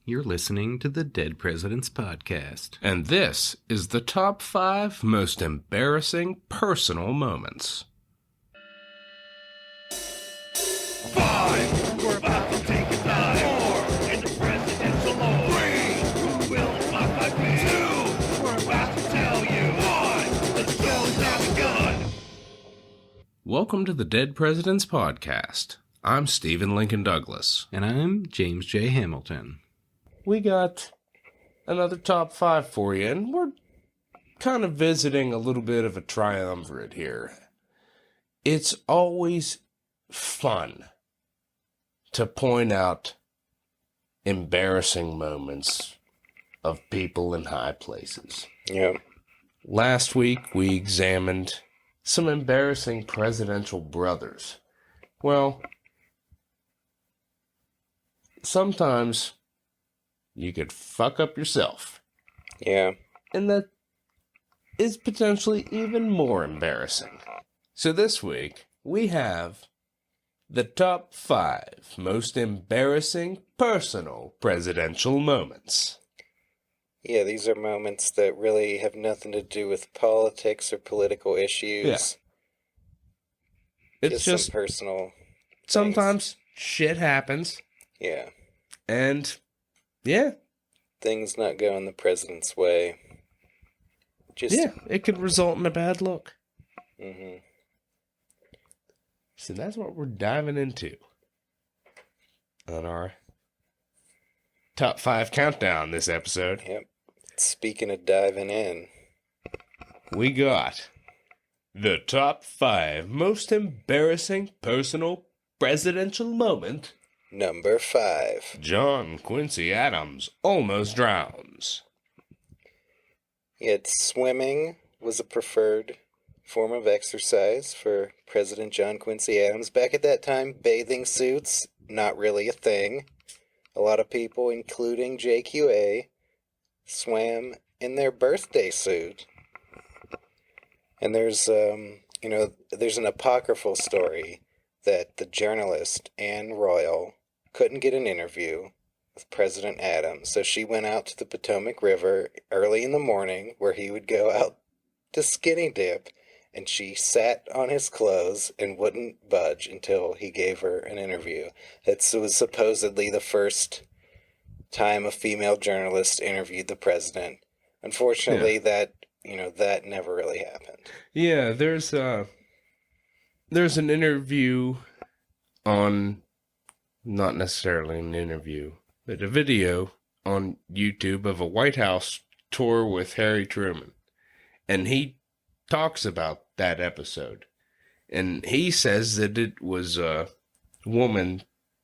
You're listening to the Dead Presidents Podcast. And this is the top 5 most embarrassing personal moments. 5, we're about to take a dive. 4, in the presidential lore. 3, who will fuck like me? 2, we're about to tell you. 1, let's go without a gun. Welcome to the Dead Presidents Podcast. I'm Stephen Lincoln Douglas. And I'm James J. Hamilton. We got another top 5 for you, and we're kind of visiting a little bit of a triumvirate here. It's always fun to point out embarrassing moments of people in high places. Yeah. Last week, we examined some embarrassing presidential brothers. Well, sometimes you could fuck up yourself. Yeah. And that is potentially even more embarrassing. So this week, we have the top 5 most embarrassing personal presidential moments. Yeah, these are moments that really have nothing to do with politics or political issues. Yeah. It's Some just personal sometimes shit happens. Yeah. And yeah. Things not going the president's way. It could result in a bad look. Mm-hmm. So that's what we're diving into on our top 5 countdown this episode. Yep. Speaking of diving in, We got the top 5 most embarrassing personal presidential moment. number 5. John Quincy Adams almost drowns. Yet swimming was a preferred form of exercise for President John Quincy Adams. Back at that time, bathing suits, not really a thing. A lot of people, including JQA, swam in their birthday suit. And there's an apocryphal story that the journalist Anne Royal couldn't get an interview with President Adams, so she went out to the Potomac River early in the morning where he would go out to skinny dip, and she sat on his clothes and wouldn't budge until he gave her an interview. That was supposedly the first time a female journalist interviewed the president. Unfortunately, that never really happened. Yeah, there's an interview on, not necessarily an interview, but a video on YouTube of a White House tour with Harry Truman. And he talks about that episode. And he says that it was a woman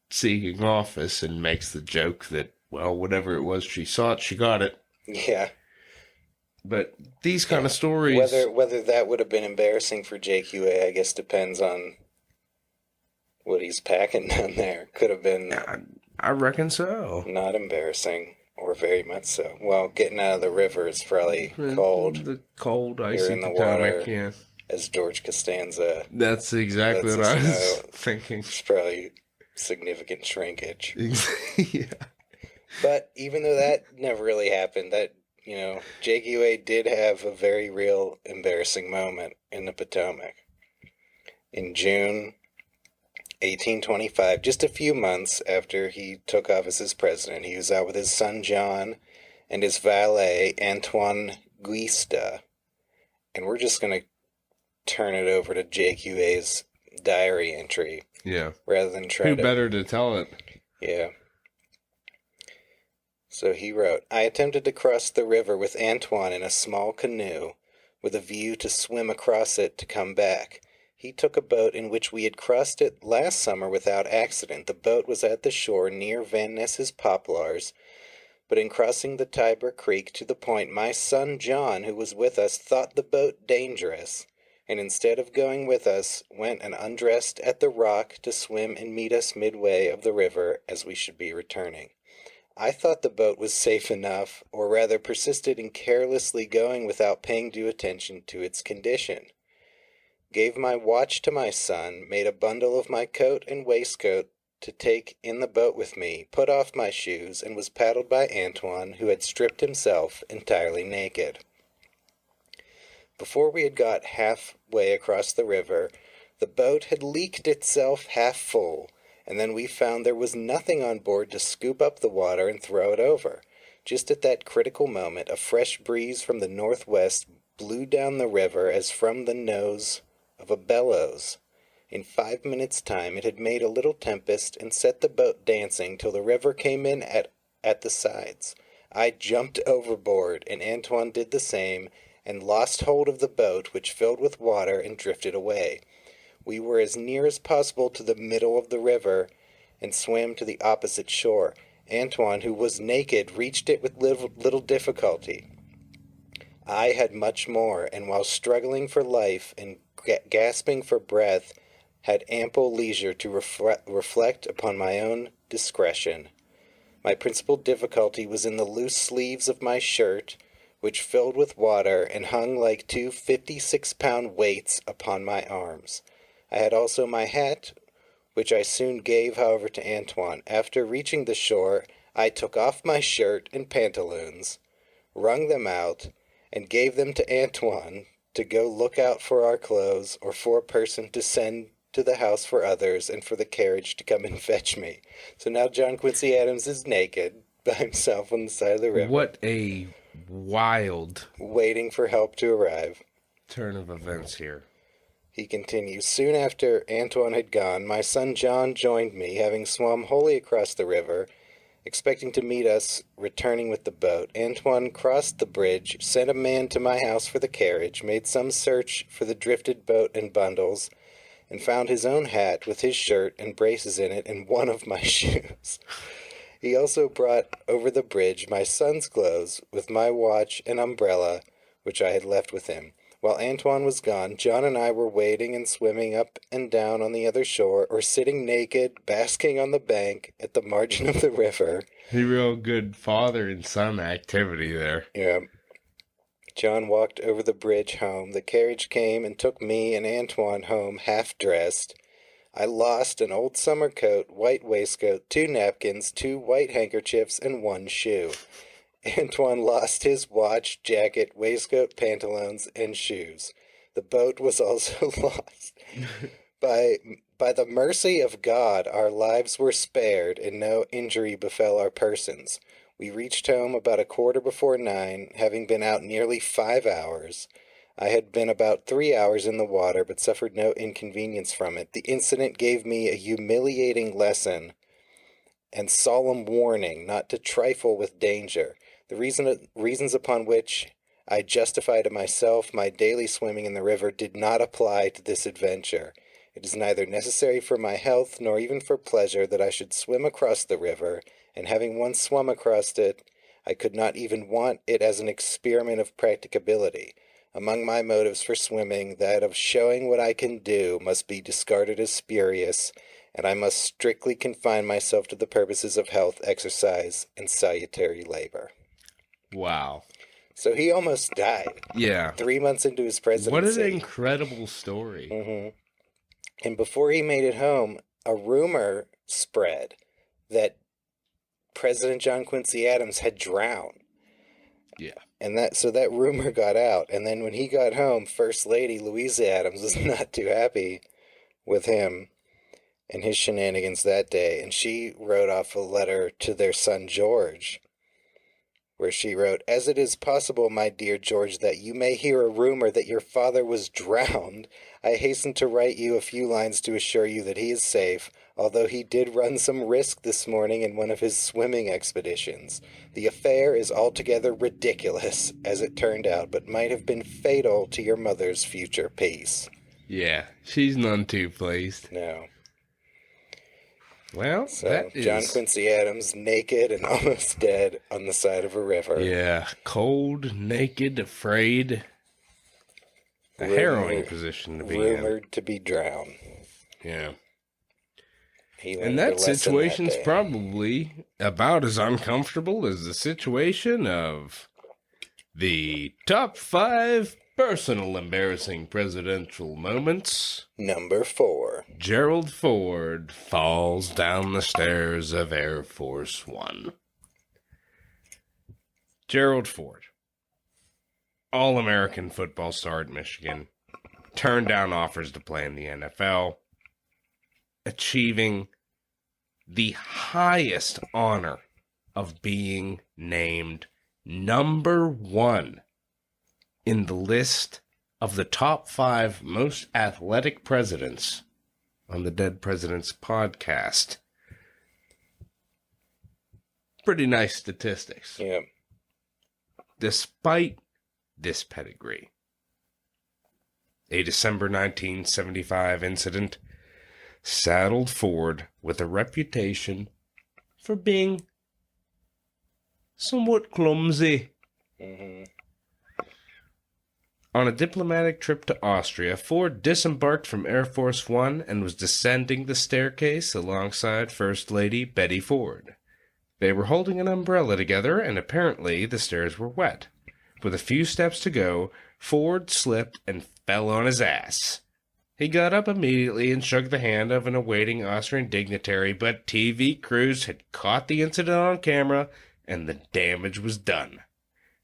seeking office and makes the joke that, well, whatever it was she sought, she got it. Yeah. But these kind of stories... Whether that would have been embarrassing for JQA, I guess depends on what he's packing down there. Could have been... I reckon so. Not embarrassing, or very much so. Well, getting out of the river is probably cold. The cold, icy You're in the Potomac, water. yeah. As George Costanza. That's exactly what I was thinking. It's probably significant shrinkage. Yeah. But even though that never really happened, JQA did have a very real embarrassing moment in the Potomac. In June 1825, just a few months after he took office as president, he was out with his son John and his valet Antoine Guista. And we're just going to turn it over to JQA's diary entry. Yeah. Rather than Who better to tell it? Yeah. So he wrote, I attempted to cross the river with Antoine in a small canoe with a view to swim across it to come back. He took a boat in which we had crossed it last summer without accident. The boat was at the shore near Van Ness's poplars, but in crossing the Tiber Creek to the point, my son John, who was with us, thought the boat dangerous, and instead of going with us, went and undressed at the rock to swim and meet us midway of the river as we should be returning. I thought the boat was safe enough, or rather persisted in carelessly going without paying due attention to its condition. Gave my watch to my son, made a bundle of my coat and waistcoat to take in the boat with me, put off my shoes, and was paddled by Antoine, who had stripped himself entirely naked. Before we had got halfway across the river, the boat had leaked itself half full, and then we found there was nothing on board to scoop up the water and throw it over. Just at that critical moment, a fresh breeze from the northwest blew down the river as from the nose of a bellows. In 5 minutes' time it had made a little tempest and set the boat dancing till the river came in at the sides. I jumped overboard, and Antoine did the same, and lost hold of the boat, which filled with water and drifted away. We were as near as possible to the middle of the river, and swam to the opposite shore. Antoine, who was naked, reached it with little difficulty. I had much more, and while struggling for life and gasping for breath, had ample leisure to reflect upon my own discretion. My principal difficulty was in the loose sleeves of my shirt, which filled with water and hung like two 56-pound weights upon my arms. I had also my hat, which I soon gave, however, to Antoine. After reaching the shore, I took off my shirt and pantaloons, wrung them out, and gave them to Antoine to go look out for our clothes, or for a person to send to the house for others, and for the carriage to come and fetch me. So now John Quincy Adams is naked by himself on the side of the river. What a wild waiting for help to arrive. turn of events here. He continues, soon after Antoine had gone, my son John joined me, having swum wholly across the river, expecting to meet us returning with the boat. Antoine crossed the bridge, sent a man to my house for the carriage, made some search for the drifted boat and bundles, and found his own hat with his shirt and braces in it and one of my shoes. He also brought over the bridge my son's clothes with my watch and umbrella, which I had left with him. While Antoine was gone, John and I were wading and swimming up and down on the other shore, or sitting naked, basking on the bank at the margin of the river. A real good father and son activity there. Yeah. John walked over the bridge home. The carriage came and took me and Antoine home half-dressed. I lost an old summer coat, white waistcoat, 2 napkins, 2 white handkerchiefs, and 1 shoe. Antoine lost his watch, jacket, waistcoat, pantaloons, and shoes. The boat was also lost. By the mercy of God, our lives were spared, and no injury befell our persons. We reached home about 9:15, having been out nearly 5 hours. I had been about 3 hours in the water, but suffered no inconvenience from it. The incident gave me a humiliating lesson and solemn warning not to trifle with danger. The reasons upon which I justify to myself my daily swimming in the river did not apply to this adventure. It is neither necessary for my health nor even for pleasure that I should swim across the river, and having once swum across it, I could not even want it as an experiment of practicability. Among my motives for swimming, that of showing what I can do must be discarded as spurious, and I must strictly confine myself to the purposes of health, exercise, and salutary labor. Wow. So he almost died. Yeah. 3 months into his presidency. What an incredible story. Mm-hmm. And before he made it home, a rumor spread that President John Quincy Adams had drowned. Yeah. And that rumor got out. And then when he got home, First Lady Louisa Adams was not too happy with him and his shenanigans that day. And she wrote off a letter to their son George, where she wrote, "As it is possible, my dear George, that you may hear a rumor that your father was drowned, I hasten to write you a few lines to assure you that he is safe, although he did run some risk this morning in one of his swimming expeditions. The affair is altogether ridiculous, as it turned out, but might have been fatal to your mother's future peace." Yeah, she's none too pleased. No. Well, So, that is... John Quincy Adams, naked and almost dead on the side of a river. Yeah, cold, naked, afraid. A harrowing position to be rumored to be drowned. in. Yeah. He learned And the that lesson situation's day. probably about as uncomfortable as the situation of the top 5 personal embarrassing presidential moments. Number 4. Gerald Ford falls down the stairs of Air Force One. Gerald Ford, All-American football star at Michigan, turned down offers to play in the NFL, achieving the highest honor of being named number 1 in the list of the top 5 most athletic presidents on the Dead Presidents podcast. Pretty nice statistics. Yeah. Despite this pedigree, a December 1975 incident saddled Ford with a reputation for being somewhat clumsy. Mm-hmm. On a diplomatic trip to Austria, Ford disembarked from Air Force One and was descending the staircase alongside First Lady Betty Ford. They were holding an umbrella together, and apparently the stairs were wet. With a few steps to go, Ford slipped and fell on his ass. He got up immediately and shook the hand of an awaiting Austrian dignitary, but TV crews had caught the incident on camera, and the damage was done.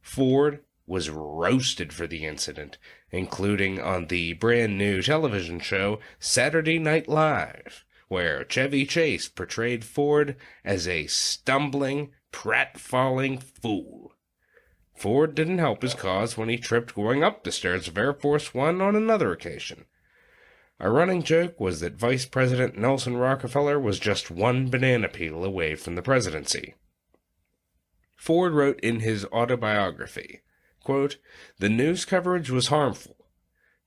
Ford was roasted for the incident, including on the brand new television show Saturday Night Live, where Chevy Chase portrayed Ford as a stumbling, pratfalling fool. Ford didn't help his cause when he tripped going up the stairs of Air Force One on another occasion. A running joke was that Vice President Nelson Rockefeller was just one banana peel away from the presidency. Ford wrote in his autobiography, quote, "The news coverage was harmful,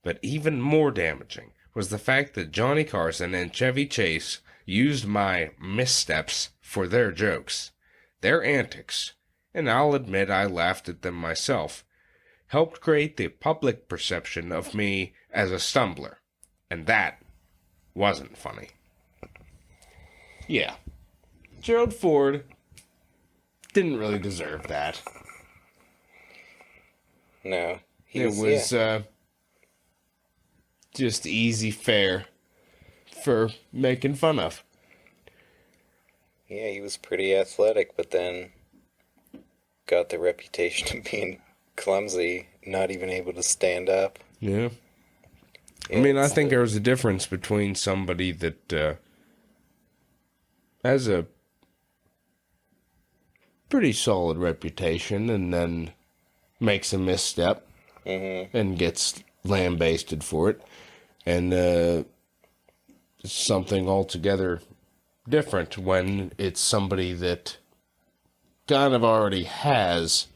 but even more damaging was the fact that Johnny Carson and Chevy Chase used my missteps for their jokes. Their antics, and I'll admit I laughed at them myself, helped create the public perception of me as a stumbler, and that wasn't funny." Yeah, Gerald Ford didn't really deserve that. No. It was just easy fare for making fun of. Yeah, he was pretty athletic, but then got the reputation of being clumsy, not even able to stand up. Yeah. I Yeah, mean, I it's think there was a difference between somebody that has a pretty solid reputation and then makes a misstep and gets lambasted for it, and something altogether different when it's somebody that kind of already has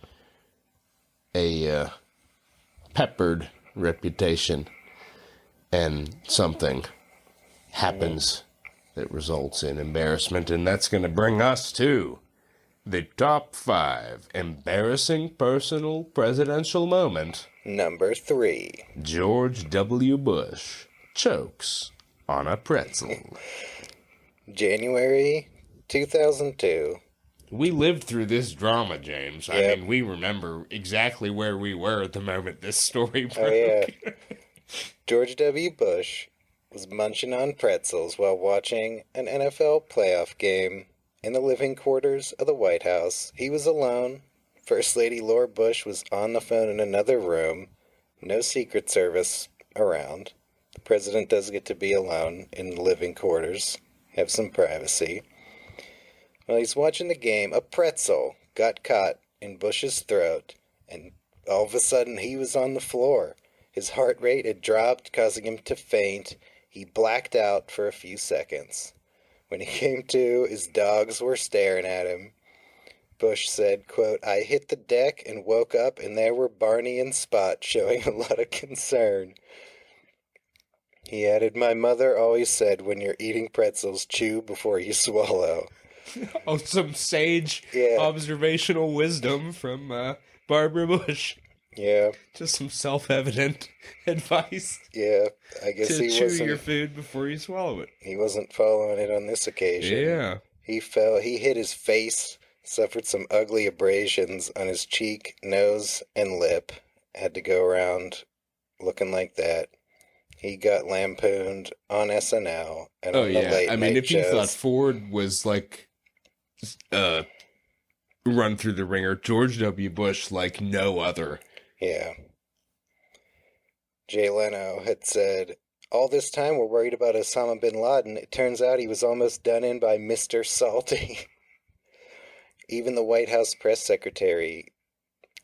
a peppered reputation and something happens that results in embarrassment. And that's going to bring us to the top 5 embarrassing personal presidential moment. Number 3. George W. Bush chokes on a pretzel. January 2002. We lived through this drama, James. Yep. I mean, we remember exactly where we were at the moment this story broke. Oh, yeah. George W. Bush was munching on pretzels while watching an NFL playoff game in the living quarters of the White House. He was alone. First Lady Laura Bush was on the phone in another room. No Secret Service around. The president does get to be alone in the living quarters. Have some privacy. While he's watching the game, a pretzel got caught in Bush's throat, and all of a sudden he was on the floor. His heart rate had dropped, causing him to faint. He blacked out for a few seconds. When he came to, his dogs were staring at him. Bush said, quote, "I hit the deck and woke up, and there were Barney and Spot showing a lot of concern." He added, "My mother always said when you're eating pretzels, chew before you swallow." Oh, some sage observational wisdom from Barbara Bush. Yeah. Just some self-evident advice. Yeah, I guess to he chew wasn't. your food before you swallow it. He wasn't following it on this occasion. Yeah. He fell. He hit his face, suffered some ugly abrasions on his cheek, nose, and lip. Had to go around looking like that. He got lampooned on SNL and on the late I mean, night if you thought shows. Ford was like run through the ringer, George W. Bush like no other. Yeah. Jay Leno had said, all this time we're worried about Osama bin Laden. It turns out he was almost done in by Mr. Salty. Even the White House press secretary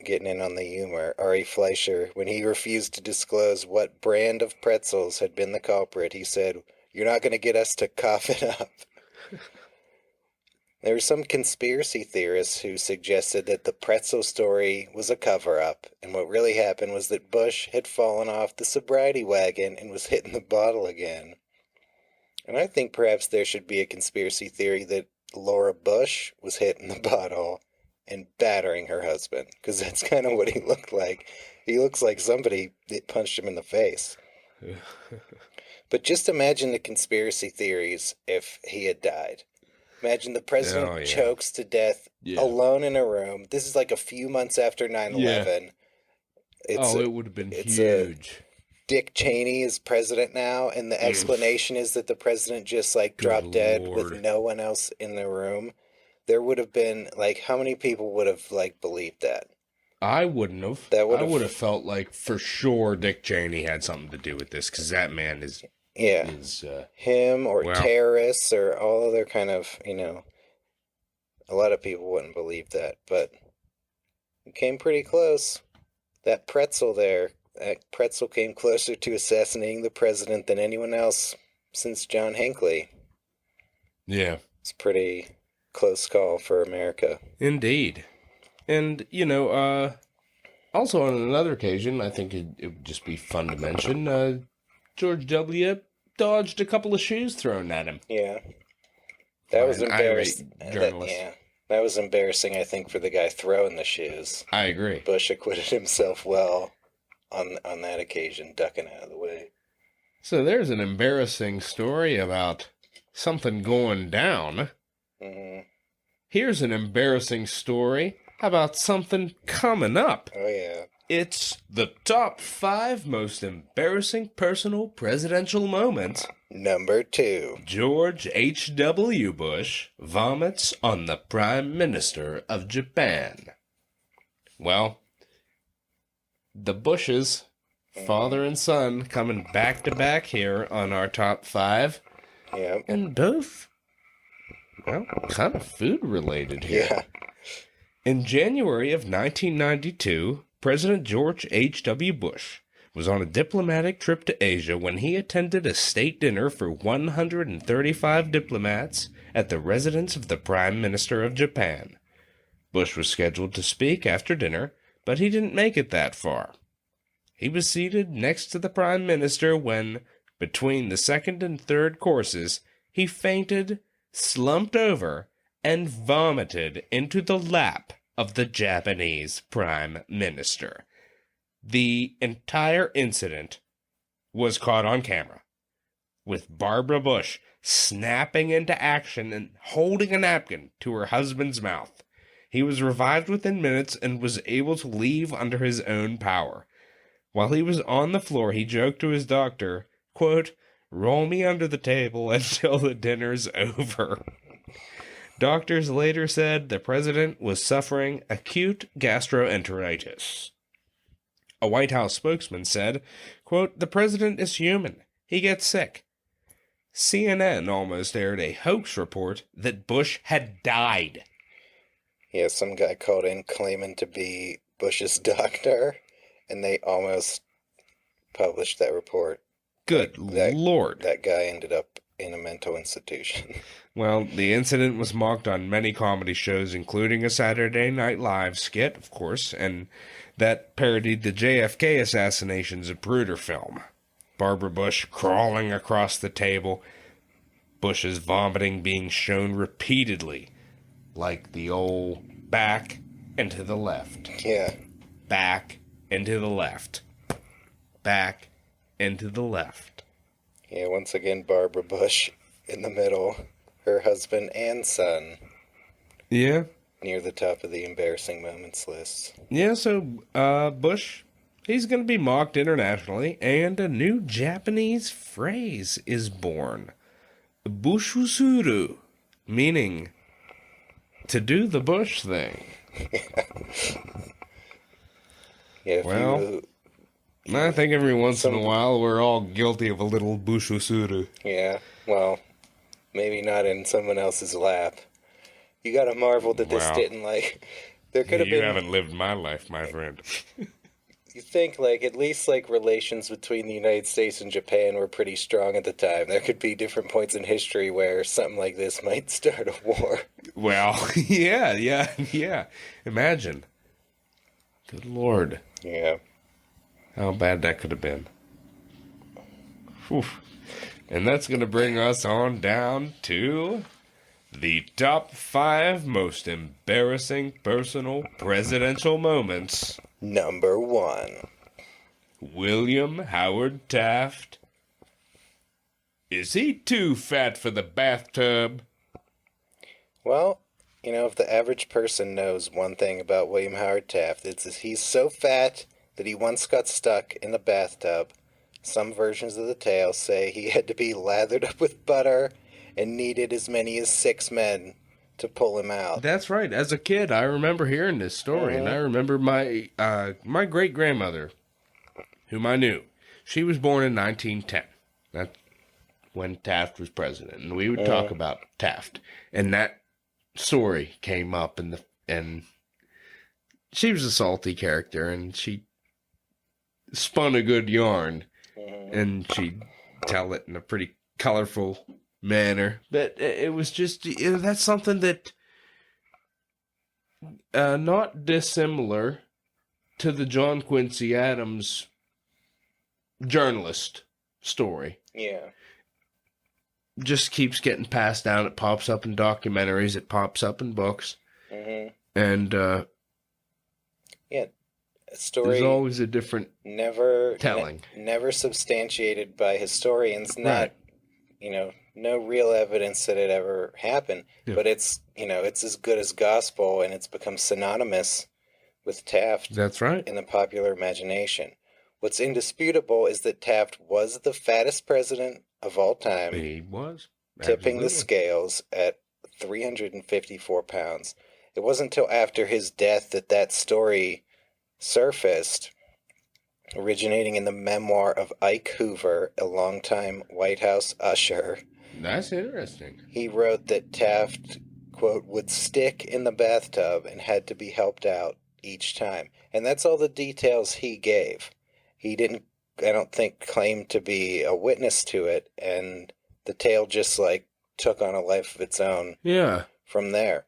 getting in on the humor, Ari Fleischer, when he refused to disclose what brand of pretzels had been the culprit, he said, "You're not going to get us to cough it up." There were some conspiracy theorists who suggested that the pretzel story was a cover-up, and what really happened was that Bush had fallen off the sobriety wagon and was hitting the bottle again. And I think perhaps there should be a conspiracy theory that Laura Bush was hitting the bottle and battering her husband, because that's kind of what he looked like. He looks like somebody that punched him in the face. But just imagine the conspiracy theories if he had died. Imagine the president chokes to death alone in a room. This is like a few months after 9/11. It would have been huge. Dick Cheney is president now, and the explanation is that the president just like dropped dead with no one else in the room. There would have been like, how many people would have like believed that? I wouldn't have. I would have felt like for sure Dick Cheney had something to do with this, because that man is him or terrorists or all other kind of, a lot of people wouldn't believe that, but it came pretty close. That pretzel came closer to assassinating the president than anyone else since John Hinckley. Yeah. It's a pretty close call for America. Indeed. And, also on another occasion, I think it would just be fun to mention, George W. dodged a couple of shoes thrown at him. Yeah. That was embarrassing. That was embarrassing, I think, for the guy throwing the shoes. I agree. Bush acquitted himself well on that occasion, ducking out of the way. So there's an embarrassing story about something going down. Mm-hmm. Here's an embarrassing story about something coming up. Oh, yeah. It's the top 5 most embarrassing personal presidential moments. Number 2. George H.W. Bush vomits on the Prime Minister of Japan. Well, the Bushes, father and son, coming back to back here on our top 5. Yeah. And both, kind of food related here. Yeah. In January of 1992, President George H.W. Bush was on a diplomatic trip to Asia when he attended a state dinner for 135 diplomats at the residence of the Prime Minister of Japan. Bush was scheduled to speak after dinner, but he didn't make it that far. He was seated next to the Prime Minister when, between the second and third courses, he fainted, slumped over, and vomited into the lap of the Japanese Prime Minister. The entire incident was caught on camera, with Barbara Bush snapping into action and holding a napkin to her husband's mouth. He was revived within minutes and was able to leave under his own power. While he was on the floor, he joked to his doctor, quote, "Roll me under the table until the dinner's over." Doctors later said the president was suffering acute gastroenteritis. A White House spokesman said, quote, "The president is human. He gets sick." CNN almost aired a hoax report that Bush had died. Yeah, some guy called in claiming to be Bush's doctor, and they almost published that report. Good Lord. That guy ended up in a mental institution. Well, the incident was mocked on many comedy shows, including a Saturday Night Live skit, of course, and that parodied the JFK Assassination Zapruder film. Barbara Bush crawling across the table, Bush's vomiting being shown repeatedly, like the old back and to the left. Yeah. Back and to the left. Back and to the left. Yeah, once again, Barbara Bush in the middle, her husband and son. Yeah. Near the top of the embarrassing moments list. Yeah, so Bush He's going to be mocked internationally, and a new Japanese phrase is born. Bushusuru, meaning to do the bush thing. Yeah, Well, I think every once in a while we're all guilty of a little bushusuru. yeah, well, maybe not in someone else's lap. You gotta marvel that this Wow. didn't, like, there could have You been, haven't lived my life, my friend. you think, like, at least, like, relations between the United States and Japan were pretty strong at the time. There could be different points in history where something like this might start a war. Well, yeah. Imagine. Good Lord. Yeah. How bad that could have been. Whew. And that's going to bring us on down to the top 5 most embarrassing personal presidential moments. Number 1. William Howard Taft. Is he too fat for the bathtub? Well, you know, if the average person knows one thing about William Howard Taft, it's that he's so fat that he once got stuck in the bathtub. Some versions of the tale say he had to be lathered up with butter and needed as many as 6 men to pull him out. That's right. As a kid, I remember hearing this story, and I remember my my great-grandmother, whom I knew. She was born in 1910. That's when Taft was president, and we would talk about Taft. And that story came up, and she was a salty character, and she spun a good yarn, and she'd tell it in a pretty colorful manner. But it was just, that's something that not dissimilar to the John Quincy Adams journalist story. Yeah. Just keeps getting passed down. It pops up in documentaries. It pops up in books. Mm-hmm. And Yeah. A story there's always a different never telling. never substantiated by historians, not, Right. you know, no real evidence that it ever happened, Yeah. but it's, you know, it's as good as gospel, and it's become synonymous with Taft That's right. in the popular imagination. What's indisputable is that Taft was the fattest president of all time, He was. tipping the Absolutely. scales at 354 pounds. It wasn't until after his death that that story surfaced, originating in the memoir of Ike Hoover, a longtime White House usher. That's interesting. He wrote that Taft, quote, would stick in the bathtub and had to be helped out each time. And that's all the details he gave. He didn't, I don't think, claim to be a witness to it, and the tale just, like, took on a life of its own Yeah. from there.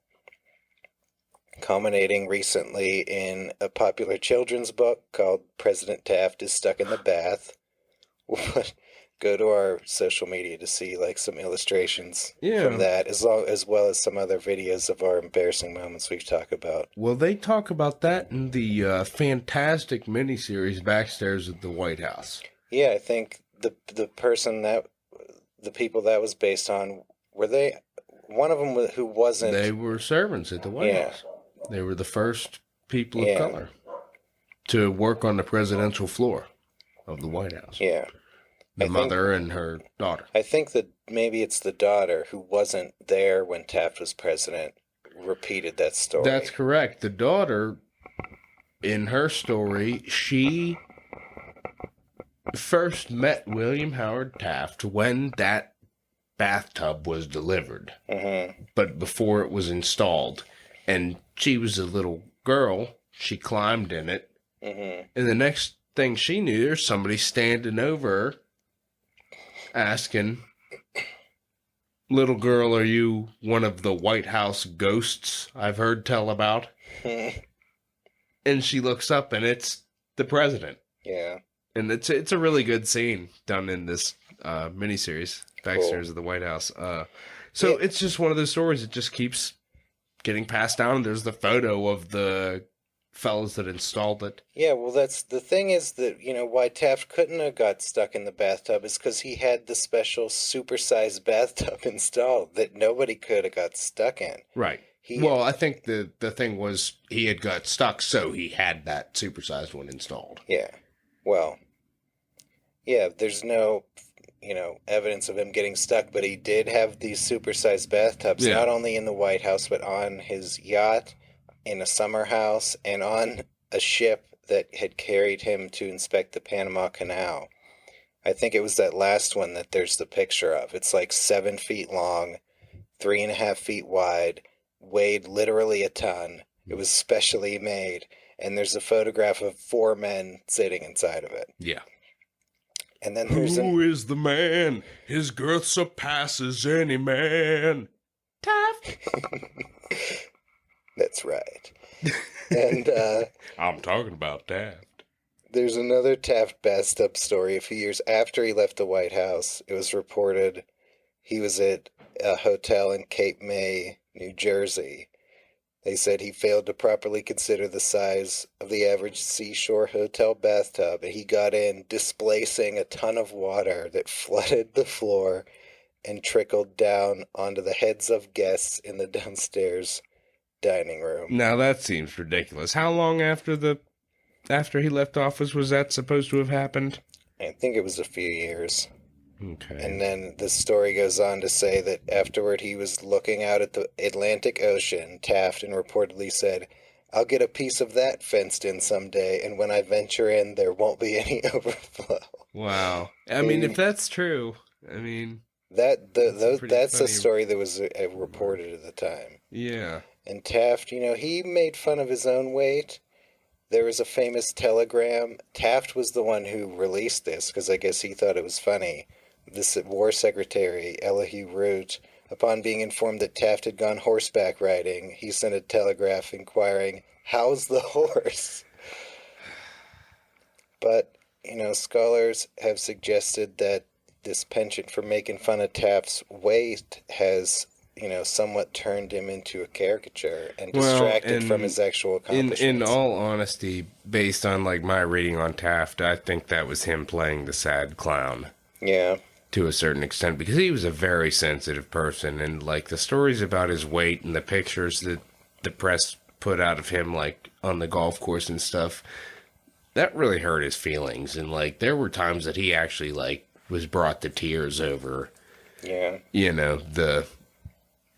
Culminating recently in a popular children's book called President Taft is Stuck in the Bath. Go to our social media to see, like, some illustrations Yeah. from that, as well as some other videos of our embarrassing moments we've talked about. Well, they talk about that in the fantastic miniseries Backstairs at the White House. Yeah, I think the people that was based on, were they, one of them who wasn't, They were servants at the White Yeah. House. They were the first people Yeah. of color to work on the presidential floor of the White House. yeah. The I think- mother and her daughter. I think that maybe it's the daughter who wasn't there when Taft was president repeated that story. That's correct. The daughter, in her story, she first met William Howard Taft when that bathtub was delivered, Mm-hmm. but before it was installed. And she was a little girl. She climbed in it. Mm-hmm. And the next thing she knew, there's somebody standing over her asking, "Little girl, are you one of the White House ghosts I've heard tell about?" And she looks up, and it's the president. Yeah. And it's a really good scene done in this miniseries, Backstairs of the White House. So Yeah. it's just one of those stories that just keeps getting passed down. There's the photo of the fellows that installed it. Yeah, well, that's the thing is that, you know, why Taft couldn't have got stuck in the bathtub is because he had the special supersized bathtub installed that nobody could have got stuck in. Right. He- Well, I think the thing was he had got stuck, so he had that supersized one installed. Yeah. Well, yeah, there's no, evidence of him getting stuck, but he did have these supersized bathtubs, Yeah. not only in the White House, but on his yacht, in a summer house, and on a ship that had carried him to inspect the Panama Canal. I think it was that last one that there's the picture of. It's like 7 feet long, 3.5 feet wide, weighed literally a ton. It was specially made, and there's a photograph of 4 men sitting inside of it. Yeah. And then there's Who is the man? His girth surpasses any man. Taft. That's right. And I'm talking about Taft. there's another Taft bathtub story. A few years after he left the White House, it was reported he was at a hotel in Cape May, New Jersey. They said he failed to properly consider the size of the average seashore hotel bathtub, and he got in, displacing a ton of water that flooded the floor and trickled down onto the heads of guests in the downstairs dining room. Now that seems ridiculous. How long after he left office was that supposed to have happened? I think it was a few years. Okay. And then the story goes on to say that afterward he was looking out at the Atlantic Ocean, Taft, and reportedly said, "I'll get a piece of that fenced in someday, and when I venture in, there won't be any overflow." Wow. I mean, if that's true, I mean... That's funny. a story that was reported at the time. Yeah. And Taft, he made fun of his own weight. There was a famous telegram. Taft was the one who released this, because I guess he thought it was funny. This War Secretary, Elihu Root, upon being informed that Taft had gone horseback riding, he sent a telegraph inquiring, "How's the horse?" But, scholars have suggested that this penchant for making fun of Taft's weight has, somewhat turned him into a caricature and distracted from his actual accomplishments. In all honesty, based on my reading on Taft, I think that was him playing the sad clown. Yeah. To a certain extent, because he was a very sensitive person, and the stories about his weight and the pictures that the press put out of him on the golf course and stuff, that really hurt his feelings. And there were times that he actually was brought to tears over, the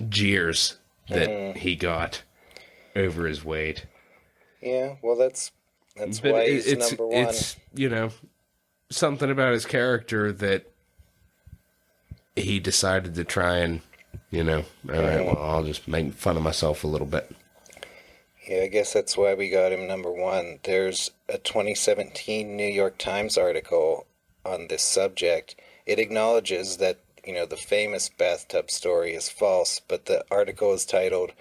jeers that he got over his weight. Yeah, well, that's why he's number one. It's something about his character that he decided to try and, all right, well, I'll just make fun of myself a little bit. Yeah, I guess that's why we got him number one. There's a 2017 New York Times article on this subject. It acknowledges that, the famous bathtub story is false, but the article is titled,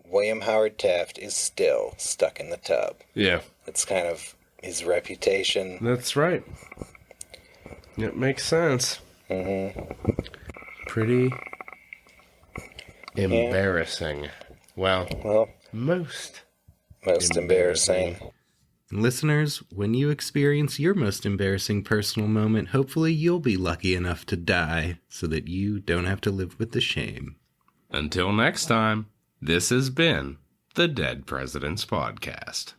"William Howard Taft is still stuck in the tub." Yeah. It's kind of his reputation. That's right. It makes sense. Mm-hmm. Pretty embarrassing. Well, most embarrassing. Listeners, when you experience your most embarrassing personal moment, hopefully you'll be lucky enough to die so that you don't have to live with the shame. Until next time, this has been the Dead Presidents Podcast.